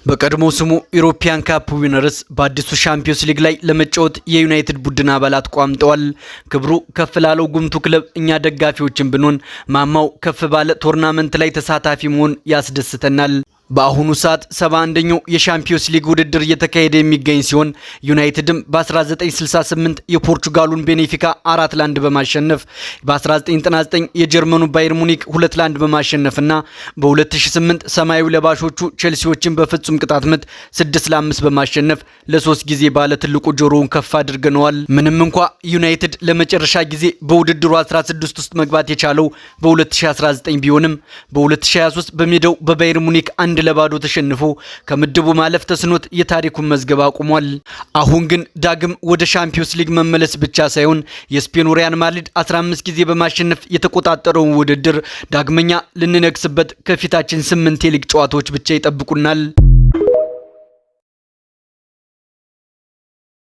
በቀድሞ ስሙ ዩሮፒያን ካፕ ዊነርስ በአዲሱ ሻምፒዮንስ ሊግ ላይ ለመጫወት የዩናይትድ ቡድን አባላት ቋምጠዋል። ክብሩ ከፍ ላለው ጉምቱ ክለብ እኛ ደጋፊዎችን ብንሆን ማማው ከፍ ባለ ቶርናመንት ላይ ተሳታፊ መሆን ያስደስተናል። በአሁኑ ሰዓት 71ኛው የሻምፒዮንስ ሊግ ውድድር እየተካሄደ የሚገኝ ሲሆን ዩናይትድም በ1968 የፖርቹጋሉን ቤኔፊካ 4-1 በማሸነፍ በ1999 የጀርመኑ ባየር ሙኒክ 2-1 በማሸነፍና በ2008 ሰማያዊ ለባሾቹ ቼልሲዎችን በፍጹም ቅጣት ምት 6-5 በማሸነፍ ለ3 ጊዜ ባለ ትልቁ ጆሮውን ከፍ አድርገነዋል። ምንም እንኳ ዩናይትድ ለመጨረሻ ጊዜ በውድድሩ 16 ውስጥ መግባት የቻለው በ2019 ቢሆንም በ2023 በሜዳው በባየር ሙኒክ 1-2 ተሸንፎ ከምድቡ ማለፍ ተስኖት የታሪኩን መዝገብ አቁሟል። አሁን ግን ዳግም ወደ ሻምፒዮንስ ሊግ መመለስ ብቻ ሳይሆን የስፔኑ ሪያል ማድሪድ 15 ጊዜ በማሸነፍ የተቆጣጠረውን ውድድር ዳግመኛ ልንነግስበት ከፊታችን 8 የሊግ ጨዋታዎች ብቻ ይጠብቁናል።